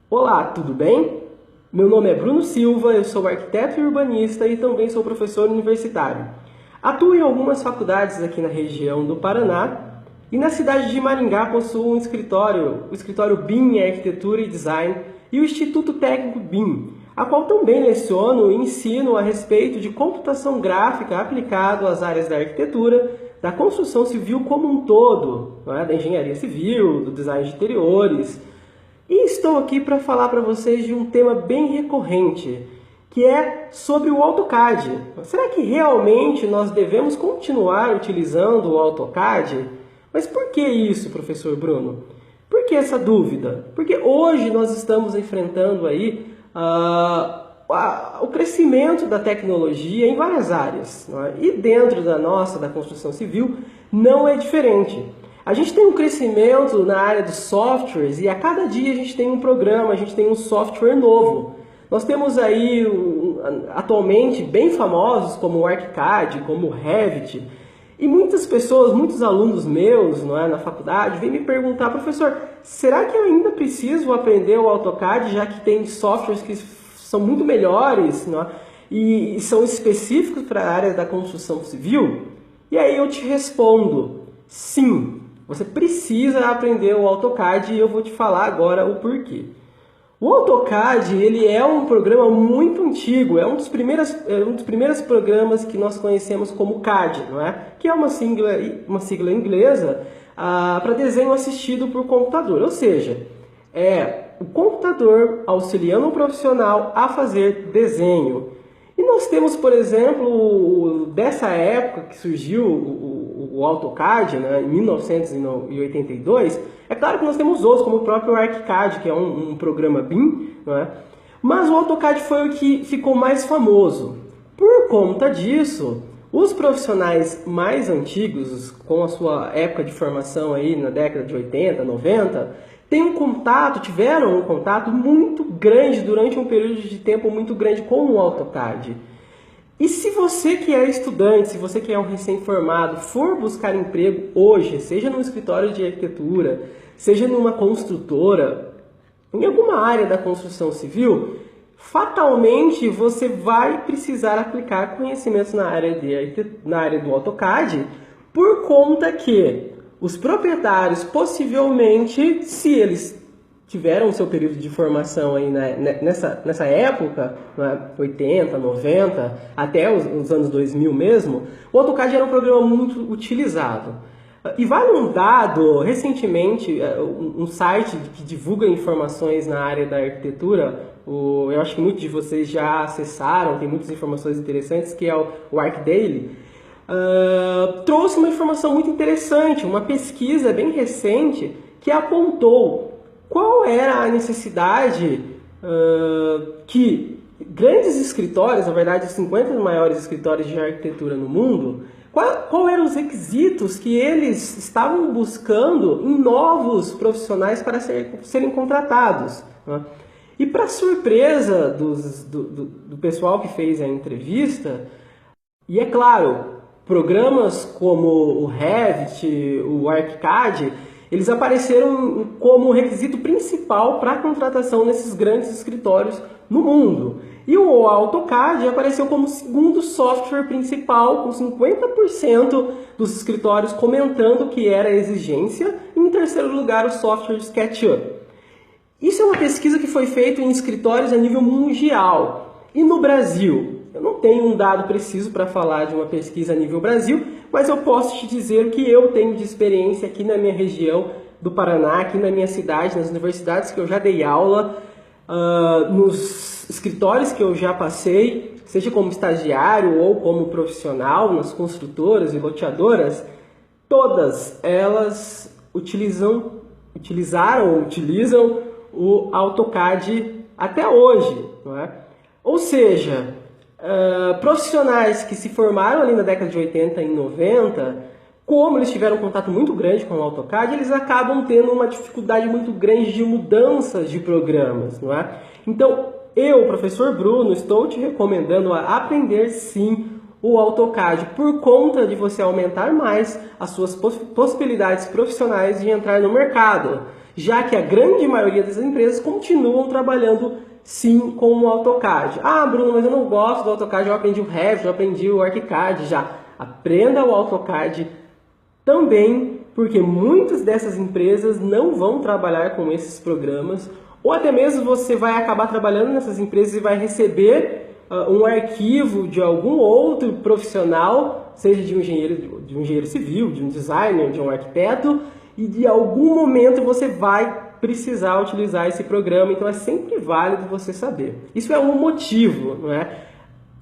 Olá, tudo bem? Meu nome é Bruno Silva, eu sou arquiteto e urbanista e também sou professor universitário. Atuo em algumas faculdades aqui na região do Paraná e na cidade de Maringá possuo um escritório, o escritório BIM em Arquitetura e Design e o Instituto Técnico BIM, a qual também leciono e ensino a respeito de computação gráfica aplicado às áreas da arquitetura, da construção civil como um todo, não é? Da engenharia civil, do design de interiores. E estou aqui para falar para vocês de um tema bem recorrente, que é sobre o AutoCAD. Será que realmente nós devemos continuar utilizando o AutoCAD? Mas por que isso, professor Bruno? Por que essa dúvida? Porque hoje nós estamos enfrentando aí o crescimento da tecnologia em várias áreas, não é? E dentro da nossa, da construção civil, não é diferente. A gente tem um crescimento na área dos softwares e a cada dia a gente tem um programa, a gente tem um software novo. Nós temos aí atualmente bem famosos como o ArchiCAD, como o Revit. E muitas pessoas, muitos alunos meus, não é, na faculdade, vêm me perguntar: professor, será que eu ainda preciso aprender o AutoCAD, já que tem softwares que são muito melhores, não é, e são específicos para a área da construção civil? E aí eu te respondo: sim. Você precisa aprender o AutoCAD e eu vou te falar agora o porquê. O AutoCAD ele é um programa muito antigo, é um dos primeiros programas que nós conhecemos como CAD, não é? Que é uma sigla inglesa para desenho assistido por computador, ou seja, é o computador auxiliando o profissional a fazer desenho. E nós temos, por exemplo, dessa época que surgiu o AutoCAD, né, em 1982, é claro que nós temos outros, como o próprio ArchiCAD, que é um programa BIM, não é? Mas o AutoCAD foi o que ficou mais famoso. Por conta disso, os profissionais mais antigos, com a sua época de formação aí na década de 80, 90, tiveram um contato muito grande durante um período de tempo muito grande com o AutoCAD. E se você que é estudante, se você que é um recém-formado, for buscar emprego hoje, seja num escritório de arquitetura, seja numa construtora, em alguma área da construção civil, fatalmente você vai precisar aplicar conhecimentos na área do AutoCAD, por conta que os proprietários, possivelmente, se eles tiveram o seu período de formação aí nessa época, né, 80, 90, até os anos 2000 mesmo, o AutoCAD era um programa muito utilizado. E vale um dado, recentemente, um site que divulga informações na área da arquitetura, eu acho que muitos de vocês já acessaram, tem muitas informações interessantes, que é o ArcDaily, trouxe uma informação muito interessante, uma pesquisa bem recente que apontou qual era a necessidade que grandes escritórios, na verdade os 50 maiores escritórios de arquitetura no mundo, qual eram os requisitos que eles estavam buscando em novos profissionais para serem contratados, né? E para surpresa do pessoal que fez a entrevista, e é claro, programas como o Revit, o ArchiCAD, eles apareceram como requisito principal para a contratação nesses grandes escritórios no mundo. E o AutoCAD apareceu como segundo software principal, com 50% dos escritórios comentando que era exigência, e em terceiro lugar o software SketchUp. Isso é uma pesquisa que foi feita em escritórios a nível mundial. E no Brasil? Eu não tenho um dado preciso para falar de uma pesquisa a nível Brasil, mas eu posso te dizer o que eu tenho de experiência aqui na minha região do Paraná, aqui na minha cidade, nas universidades que eu já dei aula, nos escritórios que eu já passei, seja como estagiário ou como profissional, nas construtoras e loteadoras, todas elas utilizam o AutoCAD até hoje, não é? Ou seja, profissionais que se formaram ali na década de 80 e 90, como eles tiveram um contato muito grande com o AutoCAD, eles acabam tendo uma dificuldade muito grande de mudanças de programas, não é? Então, eu, professor Bruno, estou te recomendando a aprender sim o AutoCAD, por conta de você aumentar mais as suas possibilidades profissionais de entrar no mercado. já que a grande maioria das empresas continuam trabalhando sim com o AutoCAD. Ah, Bruno, mas eu não gosto do AutoCAD, eu aprendi o Revit, eu aprendi o ArchiCAD já. Aprenda o AutoCAD também, porque muitas dessas empresas não vão trabalhar com esses programas, ou até mesmo você vai acabar trabalhando nessas empresas e vai receber um arquivo de algum outro profissional, seja de um engenheiro civil, de um designer, de um arquiteto, e de algum momento você vai precisar utilizar esse programa, então é sempre válido você saber. Isso é um motivo, não é?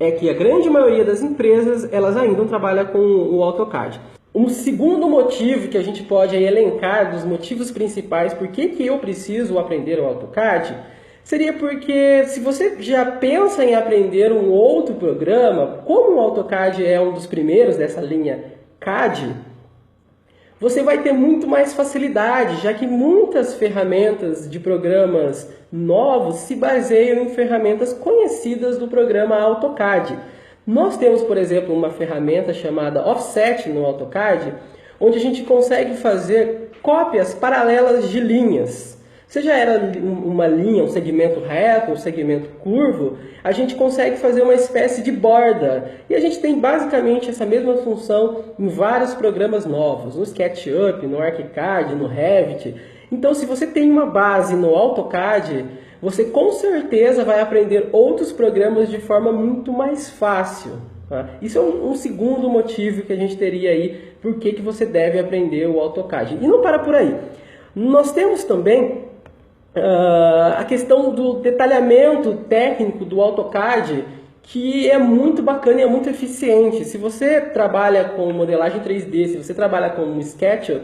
É que a grande maioria das empresas, elas ainda trabalham com o AutoCAD. Um segundo motivo que a gente pode aí elencar dos motivos principais por que eu preciso aprender o AutoCAD, seria porque se você já pensa em aprender um outro programa, como o AutoCAD é um dos primeiros dessa linha CAD, você vai ter muito mais facilidade, já que muitas ferramentas de programas novos se baseiam em ferramentas conhecidas do programa AutoCAD. Nós temos, por exemplo, uma ferramenta chamada Offset no AutoCAD, onde a gente consegue fazer cópias paralelas de linhas. Seja era uma linha, um segmento reto, um segmento curvo, a gente consegue fazer uma espécie de borda. E a gente tem basicamente essa mesma função em vários programas novos, no SketchUp, no ArchiCAD, no Revit. Então, se você tem uma base no AutoCAD, você com certeza vai aprender outros programas de forma muito mais fácil. Tá? Isso é um segundo motivo que a gente teria aí por que você deve aprender o AutoCAD. E não para por aí. Nós temos também a questão do detalhamento técnico do AutoCAD, que é muito bacana e é muito eficiente. Se você trabalha com modelagem 3D, se você trabalha com SketchUp,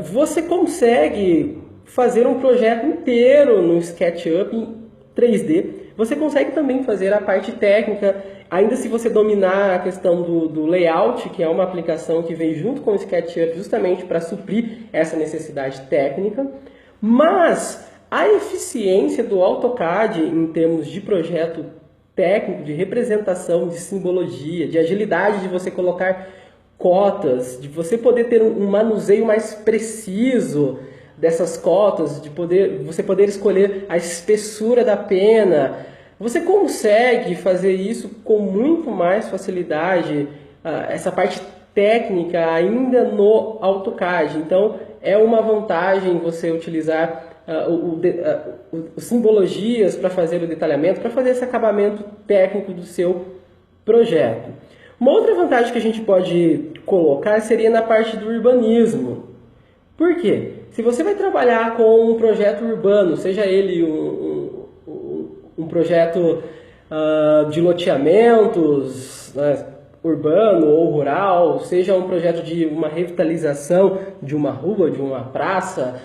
você consegue fazer um projeto inteiro no SketchUp em 3D. Você consegue também fazer a parte técnica, ainda se você dominar a questão do layout, que é uma aplicação que vem junto com o SketchUp justamente para suprir essa necessidade técnica. Mas a eficiência do AutoCAD em termos de projeto técnico, de representação, de simbologia, de agilidade de você colocar cotas, de você poder ter um manuseio mais preciso dessas cotas, de você poder escolher a espessura da pena, você consegue fazer isso com muito mais facilidade, essa parte técnica ainda no AutoCAD. Então, é uma vantagem você utilizar simbologias para fazer o detalhamento, para fazer esse acabamento técnico do seu projeto. Uma outra vantagem que a gente pode colocar seria na parte do urbanismo. Por quê? Se você vai trabalhar com um projeto urbano, seja ele um projeto de loteamentos, né, urbano ou rural, seja um projeto de uma revitalização de uma rua, de uma praça,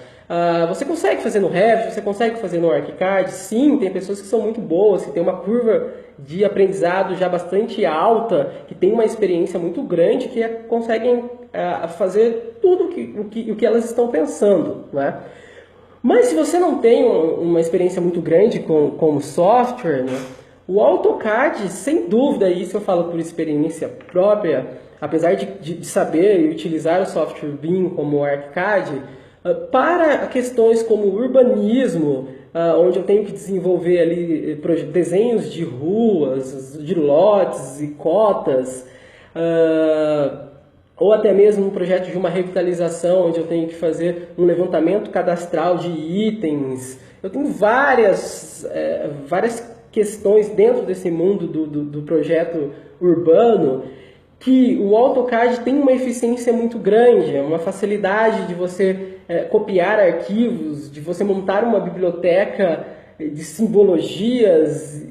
você consegue fazer no Revit, você consegue fazer no ArchiCAD. Sim, tem pessoas que são muito boas, que têm uma curva de aprendizado já bastante alta, que tem uma experiência muito grande, que conseguem fazer tudo o que elas estão pensando, né? Mas se você não tem uma experiência muito grande com software, né, o AutoCAD, sem dúvida, isso eu falo por experiência própria, apesar de saber e utilizar o software BIM como o ArchiCAD, para questões como urbanismo, onde eu tenho que desenvolver ali desenhos de ruas, de lotes e cotas, ou até mesmo um projeto de uma revitalização, onde eu tenho que fazer um levantamento cadastral de itens. Eu tenho várias questões dentro desse mundo do projeto urbano, que o AutoCAD tem uma eficiência muito grande, uma facilidade de você copiar arquivos, de você montar uma biblioteca de simbologias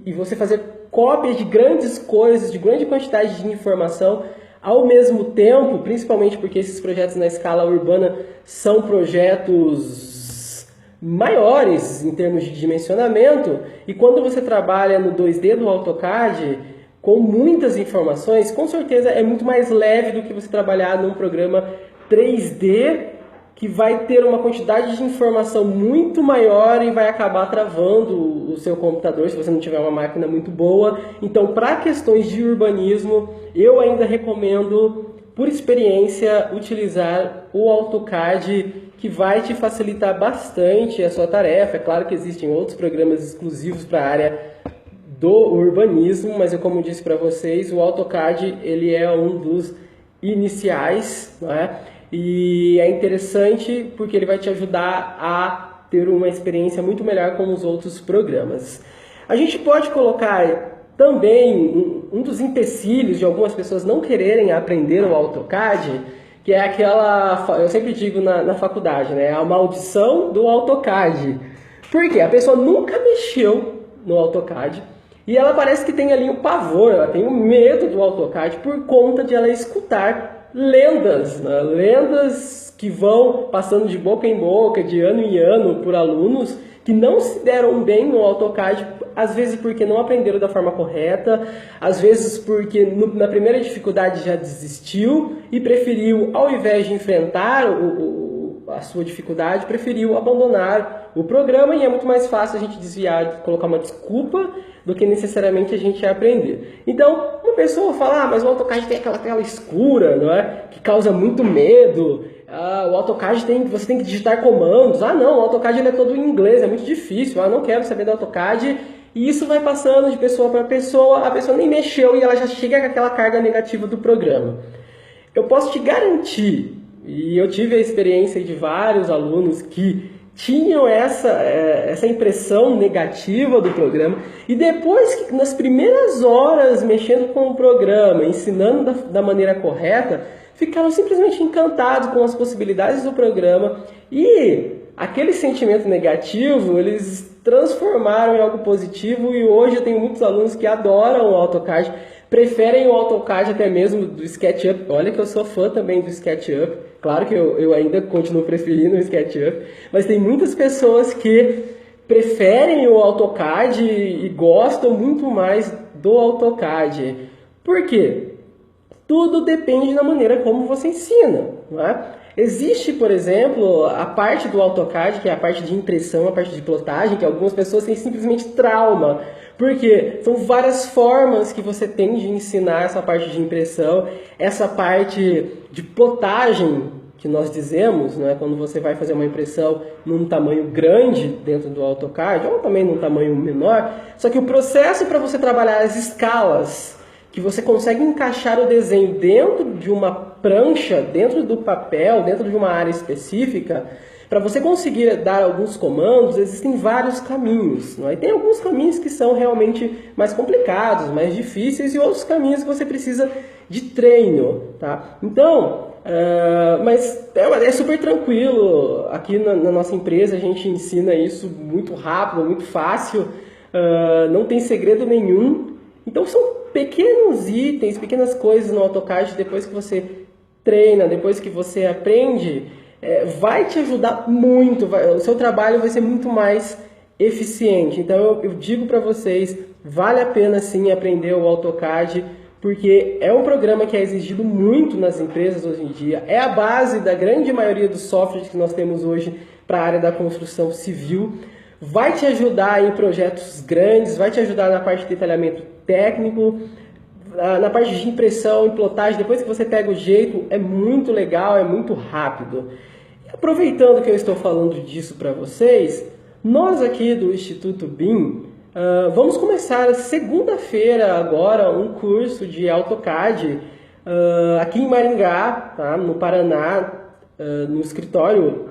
e você fazer cópias de grandes coisas, de grande quantidade de informação ao mesmo tempo, principalmente porque esses projetos na escala urbana são projetos maiores em termos de dimensionamento, e quando você trabalha no 2D do AutoCAD com muitas informações, com certeza é muito mais leve do que você trabalhar num programa 3D que vai ter uma quantidade de informação muito maior e vai acabar travando o seu computador se você não tiver uma máquina muito boa. Então, para questões de urbanismo, eu ainda recomendo, por experiência, utilizar o AutoCAD que vai te facilitar bastante a sua tarefa. É claro que existem outros programas exclusivos para a área do urbanismo, mas eu, como disse para vocês, o AutoCAD ele é um dos iniciais, não é? E é interessante porque ele vai te ajudar a ter uma experiência muito melhor com os outros programas. A gente pode colocar também um dos empecilhos de algumas pessoas não quererem aprender o AutoCAD, que é aquela, eu sempre digo na faculdade, né? A maldição do AutoCAD. Por quê? A pessoa nunca mexeu no AutoCAD e ela parece que tem ali um pavor, ela tem um medo do AutoCAD por conta de ela escutar lendas, né? Lendas que vão passando de boca em boca, de ano em ano, por alunos que não se deram bem no AutoCAD, às vezes porque não aprenderam da forma correta, às vezes porque na primeira dificuldade já desistiu e preferiu, ao invés de enfrentar a sua dificuldade, preferiu abandonar o programa, e é muito mais fácil a gente desviar, colocar uma desculpa, do que necessariamente a gente aprender. Então, uma pessoa fala, mas o AutoCAD tem aquela tela escura, não é? Que causa muito medo. O AutoCAD você tem que digitar comandos. Não, o AutoCAD ele é todo em inglês, é muito difícil. Não quero saber do AutoCAD. E isso vai passando de pessoa para pessoa, a pessoa nem mexeu e ela já chega com aquela carga negativa do programa. Eu posso te garantir, e eu tive a experiência de vários alunos que tinham essa impressão negativa do programa, e depois que nas primeiras horas mexendo com o programa, ensinando da maneira correta, ficaram simplesmente encantados com as possibilidades do programa, e aquele sentimento negativo eles transformaram em algo positivo, e hoje eu tenho muitos alunos que adoram o AutoCAD, preferem o AutoCAD até mesmo do SketchUp. Olha que eu sou fã também do SketchUp, claro que eu ainda continuo preferindo o SketchUp, mas tem muitas pessoas que preferem o AutoCAD e gostam muito mais do AutoCAD. Por quê? Tudo depende da maneira como você ensina, não é? Existe, por exemplo, a parte do AutoCAD, que é a parte de impressão, a parte de plotagem, que algumas pessoas têm simplesmente trauma. Porque são várias formas que você tem de ensinar essa parte de impressão, essa parte de plotagem, que nós dizemos, né, quando você vai fazer uma impressão num tamanho grande dentro do AutoCAD, ou também num tamanho menor, só que o processo para você trabalhar as escalas, que você consegue encaixar o desenho dentro de uma prancha, dentro do papel, dentro de uma área específica, para você conseguir dar alguns comandos, existem vários caminhos. Não é? E tem alguns caminhos que são realmente mais complicados, mais difíceis, e outros caminhos que você precisa de treino. Tá? Então, mas é super tranquilo. Aqui na nossa empresa a gente ensina isso muito rápido, muito fácil, não tem segredo nenhum. Então são pequenos itens, pequenas coisas no AutoCAD, depois que você treina, depois que você aprende, vai te ajudar muito, o seu trabalho vai ser muito mais eficiente. Então eu digo para vocês, vale a pena sim aprender o AutoCAD, porque é um programa que é exigido muito nas empresas hoje em dia, é a base da grande maioria dos softwares que nós temos hoje para a área da construção civil. Vai te ajudar em projetos grandes, vai te ajudar na parte de detalhamento técnico, na parte de impressão, em plotagem. Depois que você pega o jeito, é muito legal, é muito rápido. E aproveitando que eu estou falando disso para vocês, nós aqui do Instituto BIM vamos começar segunda-feira agora um curso de AutoCAD aqui em Maringá, tá? No Paraná, no escritório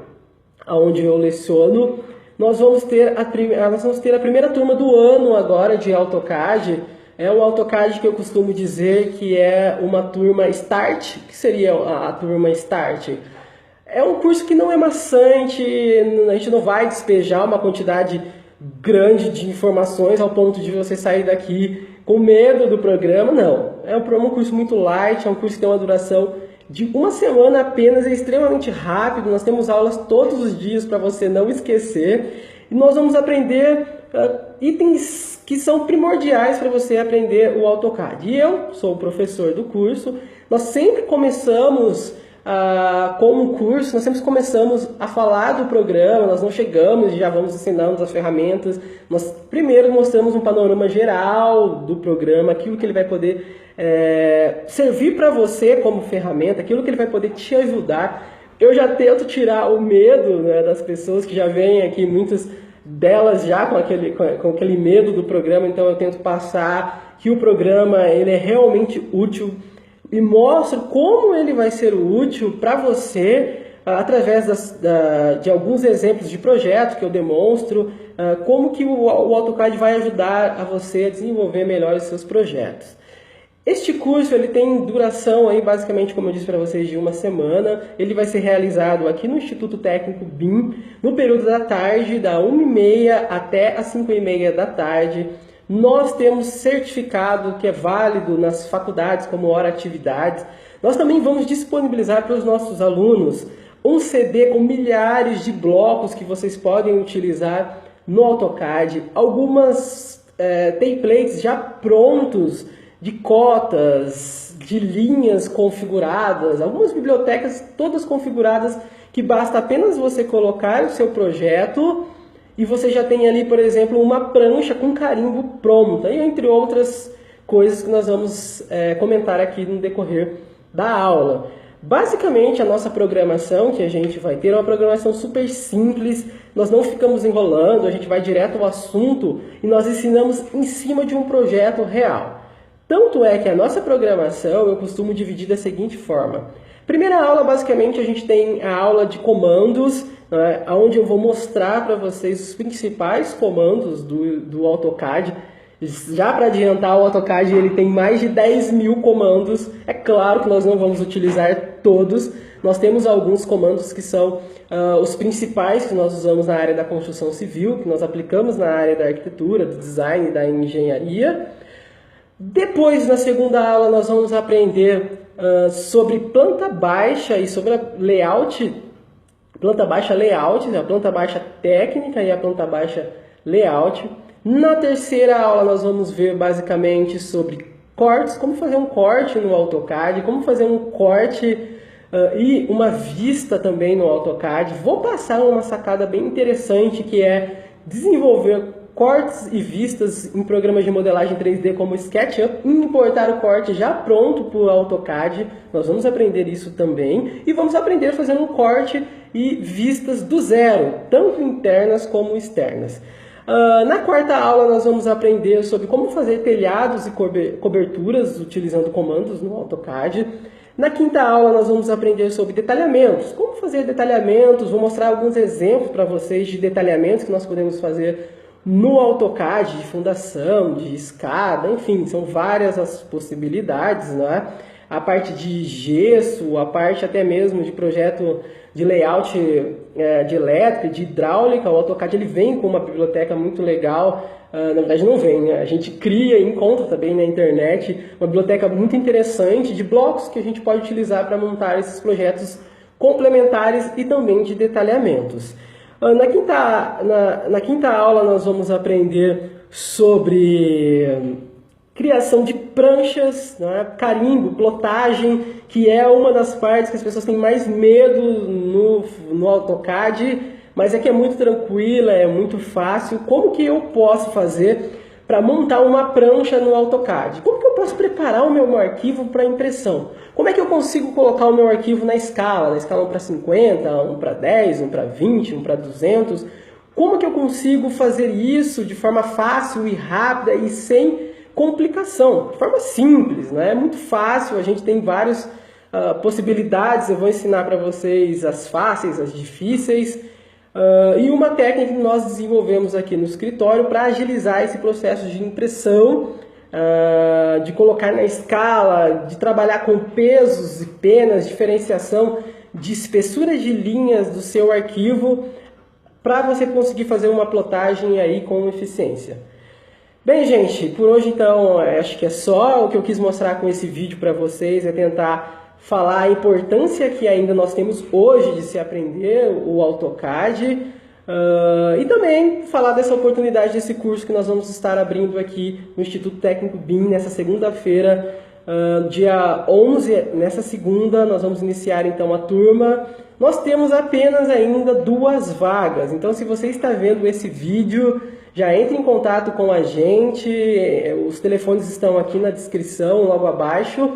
onde eu leciono. Nós vamos ter a primeira turma do ano agora de AutoCAD. É um AutoCAD que eu costumo dizer que é uma turma Start. O que seria a turma Start? É um curso que não é maçante, a gente não vai despejar uma quantidade grande de informações ao ponto de você sair daqui com medo do programa, não. É um curso muito light, é um curso que tem uma duração de uma semana apenas, é extremamente rápido, nós temos aulas todos os dias para você não esquecer, e nós vamos aprender itens que são primordiais para você aprender o AutoCAD. E eu sou o professor do curso, nós sempre começamos com um curso, nós sempre começamos a falar do programa, nós não chegamos e já vamos ensinando as ferramentas, nós primeiro mostramos um panorama geral do programa, aquilo que ele vai poder servir para você como ferramenta, aquilo que ele vai poder te ajudar, Eu já tento tirar o medo, né, das pessoas que já vêm aqui, muitas delas já com aquele medo do programa, então eu tento passar que o programa ele é realmente útil e mostro como ele vai ser útil para você através de alguns exemplos de projeto que eu demonstro, como que o AutoCAD vai ajudar a você a desenvolver melhor os seus projetos. Este curso ele tem duração, aí, basicamente, como eu disse para vocês, de uma semana. Ele vai ser realizado aqui no Instituto Técnico BIM, no período da tarde, da 1h30 até as 5h30 da tarde. Nós temos certificado que é válido nas faculdades como hora atividades. Nós também vamos disponibilizar para os nossos alunos um CD com milhares de blocos que vocês podem utilizar no AutoCAD, algumas templates já prontos de cotas, de linhas configuradas, algumas bibliotecas todas configuradas que basta apenas você colocar o seu projeto e você já tem ali, por exemplo, uma prancha com carimbo pronta, e entre outras coisas que nós vamos comentar aqui no decorrer da aula. Basicamente, a nossa programação que a gente vai ter é uma programação super simples, nós não ficamos enrolando, a gente vai direto ao assunto e nós ensinamos em cima de um projeto real. Tanto é que a nossa programação eu costumo dividir da seguinte forma. Primeira aula, basicamente, a gente tem a aula de comandos, né, onde eu vou mostrar para vocês os principais comandos do AutoCAD. Já para adiantar, o AutoCAD ele tem mais de 10.000 comandos. É claro que nós não vamos utilizar todos. Nós temos alguns comandos que são os principais que nós usamos na área da construção civil, que nós aplicamos na área da arquitetura, do design e da engenharia. Depois, na segunda aula, nós vamos aprender sobre planta baixa e sobre a layout, planta baixa layout, a planta baixa técnica e a planta baixa layout. Na terceira aula, nós vamos ver basicamente sobre cortes, como fazer um corte no AutoCAD, como fazer um corte e uma vista também no AutoCAD. Vou passar uma sacada bem interessante que é desenvolver cortes e vistas em programas de modelagem 3D como SketchUp e importar o corte já pronto para o AutoCAD. Nós vamos aprender isso também e vamos aprender a fazer um corte e vistas do zero, tanto internas como externas. Na quarta aula nós vamos aprender sobre como fazer telhados e coberturas utilizando comandos no AutoCAD. Na quinta aula nós vamos aprender sobre detalhamentos, como fazer detalhamentos, vou mostrar alguns exemplos para vocês de detalhamentos que nós podemos fazer no AutoCAD, de fundação, de escada, enfim, são várias as possibilidades, né? A parte de gesso, a parte até mesmo de projeto de layout de elétrica, de hidráulica. O AutoCAD ele vem com uma biblioteca muito legal, na verdade não vem, né? A gente cria e encontra também na internet uma biblioteca muito interessante de blocos que a gente pode utilizar para montar esses projetos complementares e também de detalhamentos. Na quinta aula nós vamos aprender sobre criação de pranchas, né? Carimbo, plotagem, que é uma das partes que as pessoas têm mais medo no AutoCAD, mas é que é muito tranquila, é muito fácil. Como que eu posso fazer para montar uma prancha no AutoCAD? Como que eu posso preparar o meu arquivo para impressão? Como é que eu consigo colocar o meu arquivo na escala 1 para 50, 1 para 10, 1 para 20, 1 para 200? Como que eu consigo fazer isso de forma fácil e rápida e sem complicação? De forma simples, né? É muito fácil, a gente tem várias possibilidades, eu vou ensinar para vocês as fáceis, as difíceis. E uma técnica que nós desenvolvemos aqui no escritório para agilizar esse processo de impressão, de colocar na escala, de trabalhar com pesos e penas, diferenciação de espessura de linhas do seu arquivo, para você conseguir fazer uma plotagem aí com eficiência. Bem, gente, por hoje então acho que é só. O que eu quis mostrar com esse vídeo para vocês é tentar falar a importância que ainda nós temos hoje de se aprender o AutoCAD e também falar dessa oportunidade desse curso que nós vamos estar abrindo aqui no Instituto Técnico BIM nessa segunda-feira, dia 11, nessa segunda nós vamos iniciar então a turma. Nós temos apenas ainda 2 vagas, então se você está vendo esse vídeo, já entre em contato com a gente, os telefones estão aqui na descrição, logo abaixo.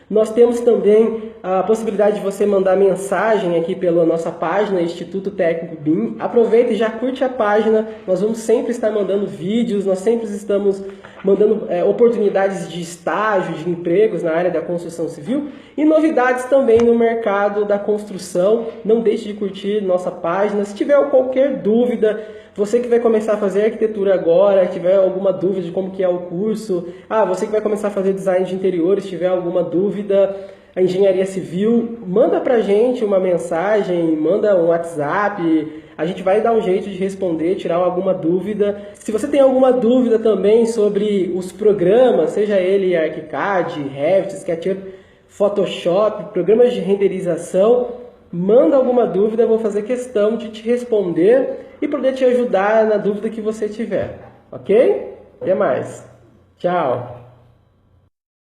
Nós temos também a possibilidade de você mandar mensagem aqui pela nossa página Instituto Técnico BIM. Aproveita e já curte a página, nós vamos sempre estar mandando vídeos, nós sempre estamos mandando oportunidades de estágio, de empregos na área da construção civil e novidades também no mercado da construção. Não deixe de curtir nossa página. Se tiver qualquer dúvida, você que vai começar a fazer arquitetura agora, tiver alguma dúvida de como que é o curso, você que vai começar a fazer design de interiores, tiver alguma dúvida, a engenharia civil, manda pra gente uma mensagem, manda um WhatsApp, a gente vai dar um jeito de responder, tirar alguma dúvida. Se você tem alguma dúvida também sobre os programas, seja ele ArchiCAD, Revit, SketchUp, Photoshop, programas de renderização, manda alguma dúvida, eu vou fazer questão de te responder e poder te ajudar na dúvida que você tiver, ok? Até mais. Tchau.